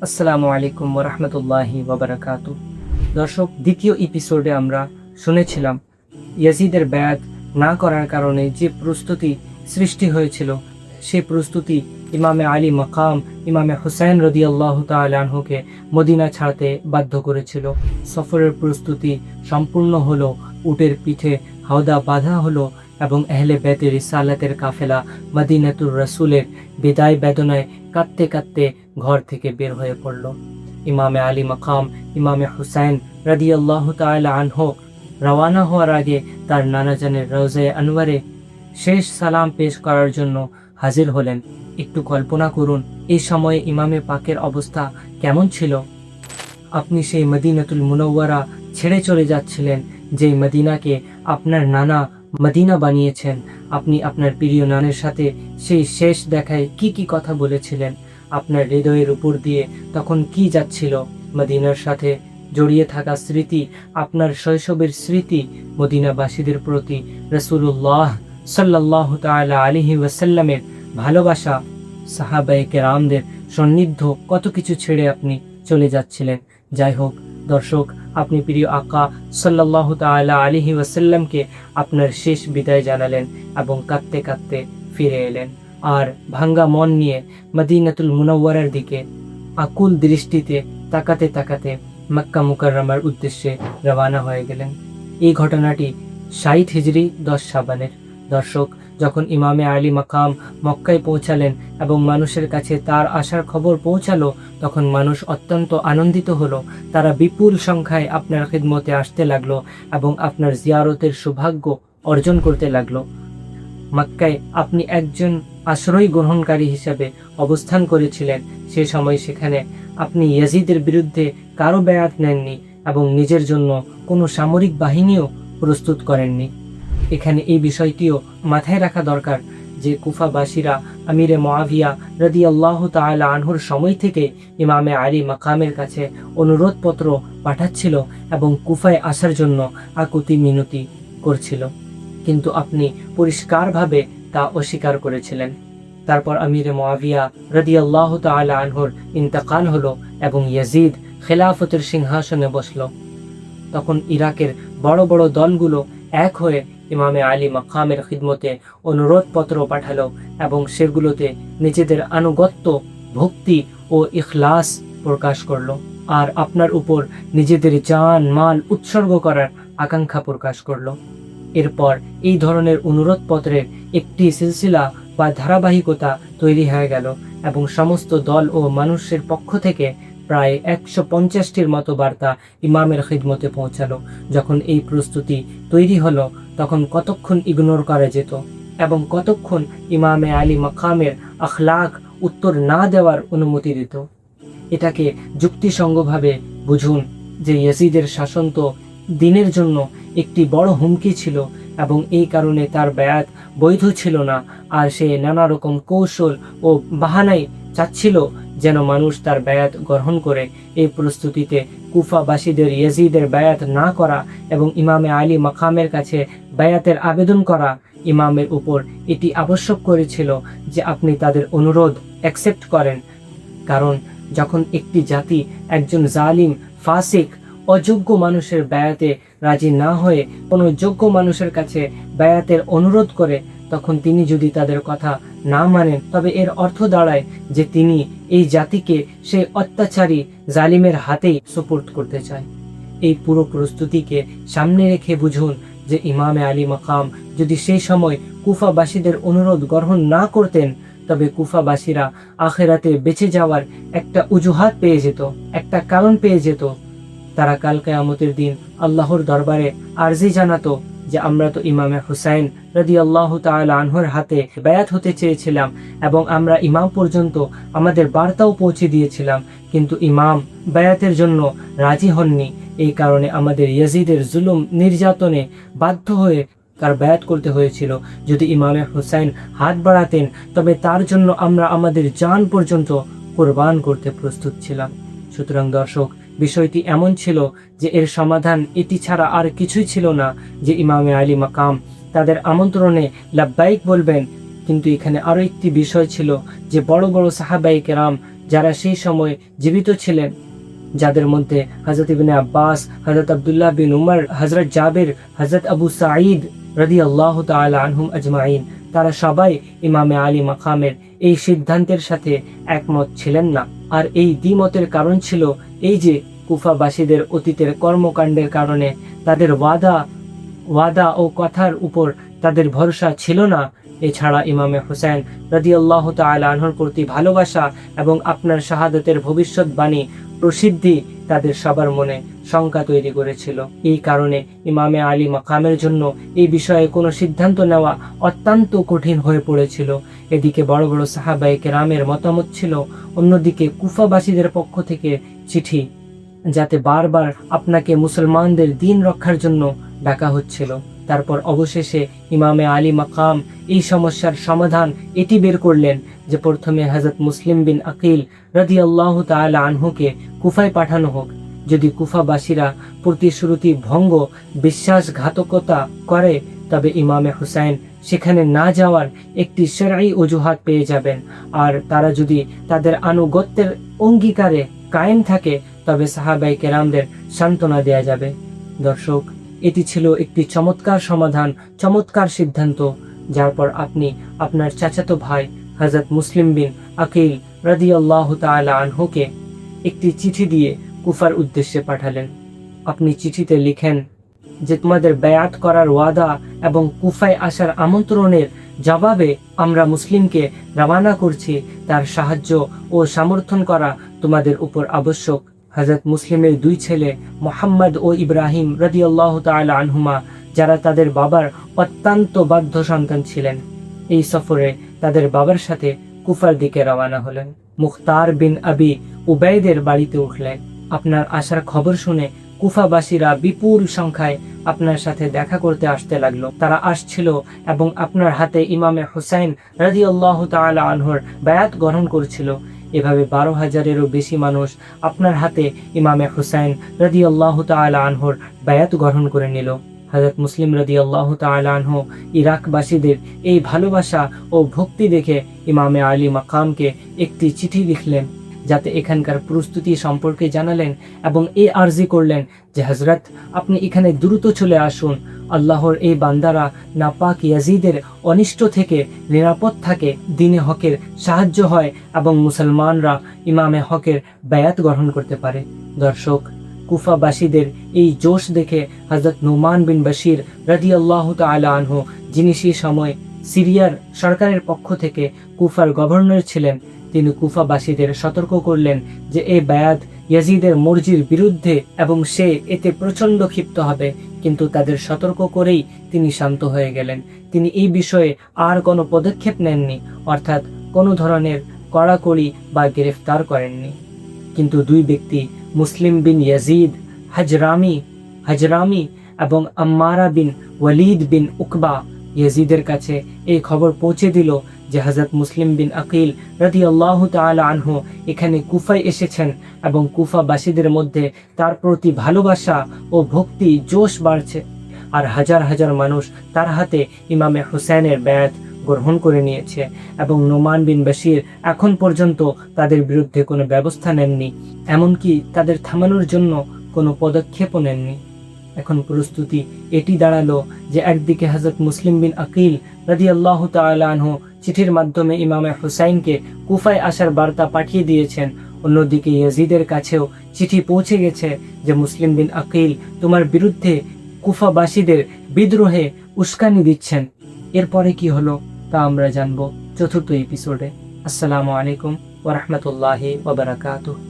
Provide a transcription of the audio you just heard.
আসসালামু আলাইকুম ওয়া রাহমাতুল্লাহি ওয়া বারাকাতুহু। দর্শক, দ্বিতীয় এপিসোডে আমরা শুনেছিলাম ইয়াজিদের বায়াত না করার কারণে যে প্রস্তুতি সৃষ্টি হয়েছিল, সেই প্রস্তুতি ইমামে আলী মাকাম ইমামে হুসাইন রাদিয়াল্লাহু তাআলা আনহুকে মদিনা ছাড়তে বাধ্য করেছিল। সফরের প্রস্তুতি সম্পূর্ণ হলো, উটের পিঠে হাওদা বাঁধা হলো এবং আহলে বাইতে রিসালাতের কাফেলা মদিনাতুর রাসূলের বিদায় বেদনায় কাঁদতে কাঁদতে ঘর থেকে বের হয়ে পড়ল। ইমামে আলী মাকাম ইমামে হুসাইন রাদিয়াল্লাহু তাআলা আনহু রওয়ানা হওয়ার আগে তার নানাজানের রওজায়ে আনওয়ারে শেষ সালাম পেশ করার জন্য হাজির হলেন। একটু কল্পনা করুন এই সময়ে ইমামে পাকের অবস্থা কেমন ছিল। আপনি সেই মদিনাতুল মুনাওয়ারা ছেড়ে চলে যাচ্ছিলেন, যেই মদিনাকে আপনার নানা মদিনা বানিয়েছেন। আপনি আপনার প্রিয় নানের সাথে সেই শেষ দেখায় কি কি কথা বলেছিলেন, আপনার হৃদয়ের উপর দিয়ে তখন কি যাচ্ছিল। মদিনার সাথে জড়িয়ে থাকা স্মৃতি, আপনার শৈশবের স্মৃতি, মদিনাবাসীদের প্রতি রাসূলুল্লাহ সাল্লাল্লাহু তাআলা আলাইহি ওয়াসাল্লামের ভালোবাসা, সাহাবায়ে কেরামদের সান্নিধ্য, কত কিছু ছেড়ে আপনি চলে যাচ্ছিলেন। যাই হোক দর্শক, আপনি প্রিয় আকা সাল্লাল্লাহু তাআলা আলাইহি ওয়াসাল্লামকে আপনার শেষ বিদায় জানালেন এবং কাঁদতে কাঁদতে ফিরে এলেন। আর ভাঙ্গা মন নিয়ে মদিনাতুল মুনাওয়ারার দিকে আকুল দৃষ্টিতে তাকাতে তাকাতে মক্কা মুকাররমার উদ্দেশ্যে রওনা হয়ে গেলেন। এই ঘটনাটি ৬০ হিজরি ১০ শাবানের। দর্শক, যখন ইমামে আলী মাকাম মক্কায় পৌঁছালেন এবং মানুষের কাছে তার আসার খবর পৌঁছালো, তখন মানুষ অত্যন্ত আনন্দিত হলো। তারা বিপুল সংখ্যায় আপনার খিদমতে আসতে লাগলো এবং আপনার জিয়ারতের সৌভাগ্য অর্জন করতে লাগলো। মক্কায় আপনি একজন আশ্রয় গ্রহণকারী হিসাবে অবস্থান করেছিলেন। সে সময় সেখানে আপনি ইয়াজিদের বিরুদ্ধে কারো বায়াত নেননি এবং নিজের জন্য কোনো সামরিক বাহিনীও প্রস্তুত করেননি। এখানে এই বিষয়টিও মাথায় রাখা দরকার যে কুফাবাসীরা আমিরে মুআবিয়া রাদিয়াল্লাহু তাআলা আনহুর সময় থেকে ইমামে আলী মাকামের কাছে অনুরোধপত্র পাঠাচ্ছিল এবং কুফায় আসার জন্য আকুতি মিনতি করছিল, কিন্তু আপনি পরিষ্কারভাবে তা অস্বীকার করেছিলেন। তারপর আমিরে মুআবিয়া রাদিয়াল্লাহু তাআলা আনহুর ইন্তেকাল হলো এবং ইয়াজিদ খেলাফতের সিংহাসনে বসল। তখন ইরাকের বড় বড় দলগুলো এক হয়ে ইমামে আলী মাকামের খিদমতে অনুরোধপত্র পাঠালো এবং সেগুলোতে নিজেদের আনুগত্য, ভক্তি ও ইখলাস প্রকাশ করলো আর আপনার উপর নিজেদের জান মাল উৎসর্গ করার আকাঙ্ক্ষা প্রকাশ করলো। এরপর এই ধরনের অনুরোধপত্রের একটি সিলসিলা বা ধারাবাহিকতা তৈরি হয়ে গেল এবং সমস্ত দল ও মানুষের পক্ষ থেকে প্রায় ১৫০টির মতো বার্তা ইমামের খিদমতে পৌঁছালো। যখন এই প্রস্তুতি তৈরি হলো, তখন কতক্ষণ ইগনোর করা যেত এবং কতক্ষণ ইমামে আলী মাকামের আখলাক উত্তর না দেওয়ার অনুমতি দিত। এটাকে যুক্তিসঙ্গতভাবে বুঝুন যে ইয়াজিদের শাসন তো দিনের জন্য একটি বড় হুমকি ছিল এবং এই কারণে তার বায়াত বৈধ ছিল না। আর সে নানা রকম কৌশল ও বাহানায় চাচ্ছিল যেন মানুষ তার বায়াত গ্রহণ করে। এই প্রস্তুতিতে কুফাবাসীদের ইয়াজিদের বায়াত না করা এবং ইমামে আলী মাকামের কাছে বায়াতের আবেদন করা ইমামের উপর এটি আবশ্যক করেছিল যে আপনি তাদের অনুরোধ অ্যাকসেপ্ট করেন। কারণ যখন একটি জাতি একজন জালিম, ফাসিক, অযোগ্য মানুষের বায়াতে রাজি না হয়ে কোনো যোগ্য মানুষের কাছে বায়াতের অনুরোধ করে, তখন তিনি যদি তাদের কথা না মানেন, তবে এর অর্থ দাঁড়ায় যে তিনি এই জাতিকে সেই অত্যাচারী জালিমের হাতেই সুপুর্দ করতে চায়। এই পুরো প্রস্তুতিকে সামনে রেখে বুঝুন যে ইমামে আলী মাকাম যদি সেই সময় কুফাবাসীদের অনুরোধ গ্রহণ না করতেন, তবে কুফাবাসীরা আখিরাতে বেঁচে যাওয়ার একটা অজুহাত পেয়ে যেত, একটা কারণ পেয়ে যেত। তারা কাল কিয়ামতের দিন আল্লাহর দরবারে আরজি জানাতো যে আমরা তো ইমামে হুসাইন রাদিয়াল্লাহু তাআলা আনহুর হাতে বায়াত হতে চেয়েছিলাম এবং আমরা ইমাম পর্যন্ত আমাদের বার্তাও পৌঁছে দিয়েছিলাম, কিন্তু ইমাম বায়াতের জন্য রাজি হননি। এই কারণে আমাদের ইয়াজিদের জুলুম নির্যাতনে বাধ্য হয়ে তার বায়াত করতে হয়েছিল। যদি ইমামে হুসাইন হাত বাড়াতেন, তবে তার জন্য আমরা আমাদের জান পর্যন্ত কোরবান করতে প্রস্তুত ছিলাম। সুতরাং দর্শক, বিষয়টি এমন ছিল যে এর সমাধান এটি ছাড়া আর কিছুই ছিল না যে ইমামে আলী মাকাম তাদের আমন্ত্রণে লাব্বাইক বলবেন। কিন্তু এখানে আরো একটি বিষয় ছিল যে বড় বড় সাহাবায়ে কেরাম যারা সেই সময় জীবিত ছিলেন, যাদের মধ্যে হযরত ইবনে আব্বাস, হযরত আব্দুল্লাহ বিন উমর, হযরত জাবির, হযরত আবু সাঈদ রাদিয়াল্লাহু তাআলা আনহুম আজমাইন, তারা সবাই ইমামে আলী মাকামের এই সিদ্ধান্তের সাথে একমত ছিলেন না। আর এই দ্বিমতের কারণ ছিল এই যে কুফাবাসীদের অতীতের কর্মকাণ্ডের কারণে তাদের ওয়াদা ও কথার উপর তাদের ভরসা ছিল না। এছাড়া ইমামে হুসাইন রাদিয়াল্লাহু তাআলা আনহুর প্রতি ভালোবাসা এবং আপনার শাহাদাতের ভবিষ্যৎবাণী প্রসিদ্ধি তাদের সবার মনে শঙ্কা তৈরি করেছিল। এই কারণে ইমামে আলী মাকামের জন্য এই বিষয়ে কোনো সিদ্ধান্ত নেওয়া অত্যন্ত কঠিন হয়ে পড়েছিল। এদিকে বড় বড় সাহাবায়ে কেরামের মতামত ছিল, অন্যদিকে কুফাবাসীদের পক্ষ থেকে চিঠি, যাতে বারবার আপনাকে মুসলমানদের দ্বীন রক্ষার জন্য ডাকা হচ্ছিল। তারপর অবশেষে ইমামে আলী মাকাম এই সমস্যার সমাধান এটি বের করলেন যে প্রথমে হযরত মুসলিম বিন আকিল রাদিয়াল্লাহু তাআলা আনহুকে কুফায় পাঠানো হোক। যদি কুফাবাসীরা প্রতিশ্রুতি ভঙ্গ, বিশ্বাসঘাতকতা করে, তবে ইমামে হুসাইন সেখানে না যাওয়ার একটি শরঈ অজুহাত পেয়ে যাবেন। আর তারা যদি তাদের আনুগত্যের অঙ্গীকারে কায়েম থাকে, তবে সাহাবায়ে কেরামদের সান্ত্বনা দেয়া যাবে। দর্শক, এটি ছিল একটি চমৎকার সমাধান, চমৎকার সিদ্ধান্ত, যার পর আপনি আপনার চাচাতো ভাই হযরত মুসলিম বিন আকিল রাদিয়াল্লাহু তাআলা আনহুকে একটি চিঠি দিয়ে কুফার উদ্দেশ্যে পাঠালেন। আপনি চিঠিতে লিখেন যে তোমাদের বায়াত করার ওয়াদা এবং কুফায় আসার আমন্ত্রণের জবাবে আমরা মুসলিমকে রওনা করছি, তার সাহায্য ও সমর্থন করা তোমাদের উপর আবশ্যক। হযরত মুসলিমের দুই ছেলে মুহাম্মদ ও ইব্রাহিম রাদিয়াল্লাহু তাআলা আনহুমা, যারা তাদের বাবার অত্যন্ত বাধ্য সন্তান ছিলেন, এই সফরে তাদের বাবার সাথে কুফার দিকে রওনা হলেন। মুখতার বিন আবি উবাইদের বাড়িতে উঠলেন। আপনার আসার খবর শুনে কুফাবাসীরা বিপুল সংখ্যায় আপনার সাথে দেখা করতে আসতে লাগলো। তারা আসছিল এবং আপনার হাতে ইমামে হুসাইন রাদিয়াল্লাহু তাআলা আনহুর বায়াত গ্রহণ করছিল। এভাবে 12,000-এরও বেশি মানুষ আপনার হাতে ইমামে হুসাইন রাদিয়াল্লাহু তাআলা আনহুর বায়াত গ্রহণ করে নিল। হযরত মুসলিম রাদিয়াল্লাহু তাআলা আনহু ইরাকবাসীদের এই ভালোবাসা ও ভক্তি দেখে ইমামে আলী মাকামকে একটি চিঠি লিখলেন, যাতে এখানকার প্রস্তুতি সম্পর্কে জানালেন এবং এই আরজি করলেন যে হযরত, আপনি এখানে দ্রুত চলে আসুন। আল্লাহর এই বান্দারা নাপাক ইয়াজিদের অনিষ্ট থেকে নিরাপদ থাকে, দ্বীনে হকের সাহায্য হয় এবং মুসলমানরা ইমামে হকের বায়াত গ্রহণ করতে পারে। দর্শক, কুফাবাসীদের এই জোশ দেখে হযরত নুমান বিন বশির রাদিয়াল্লাহু তাআলা আনহু, যিনি সেই সময় সিরিয়ার সরকারের পক্ষ থেকে কুফার গভর্নর ছিলেন, তিনি কুফাবাসীদের সতর্ক করলেন যে এই বায়াত ইয়াজিদের মর্জির বিরুদ্ধে এবং সে এতে প্রচণ্ড ক্ষিপ্ত হবে। কিন্তু তাদের সতর্ক করেই তিনি শান্ত হয়ে গেলেন। তিনি এই বিষয়ে আর কোনো পদক্ষেপ নেননি, অর্থাৎ কোনো ধরনের কড়াকড়ি বা গ্রেফতার করেননি। কিন্তু দুই ব্যক্তি, মুসলিম বিন ইয়াজিদ হাজরামি এবং আম্মারা বিন ওয়ালিদ বিন উকবা, ইয়াজিদের কাছে এই খবর পৌঁছে দিল যে হযরত মুসলিম বিন আকিল রাদিয়াল্লাহু তাআলা আনহু এখানে কুফায় এসেছেন এবং কুফাবাসীদের মধ্যে তার প্রতি ভালোবাসা ও ভক্তি জোশ বাড়ছে। আর হাজার হাজার মানুষ তার হাতে ইমামে হুসাইনের বায়াত গ্রহণ করে নিয়েছে এবং নোমান বিন বশির এখন পর্যন্ত তাদের বিরুদ্ধে কোনো ব্যবস্থা নেননি, এমনকি তাদের থামানোর জন্য কোনো পদক্ষেপও নেননি। এখন প্রস্তুতি এটি দাঁড়ালো যে একদিকে হযরত মুসলিম বিন আকিল রাদিয়াল্লাহু তাআলা আনহু চিঠির মাধ্যমে ইমামে হুসাইনকে কুফায় আসার বার্তা পাঠিয়ে দিয়েছেন, অন্যদিকে ইয়াজিদের কাছেও চিঠি পৌঁছে গেছে যে মুসলিম বিন আকিল তোমার বিরুদ্ধে কুফাবাসীদের বিদ্রোহে উস্কানি দিচ্ছেন। এরপরে কি হলো তা আমরা জানবো চতুর্থ এপিসোডে। আসসালামু আলাইকুম ওয়া রাহমাতুল্লাহি ওয়া বারাকাতুহু।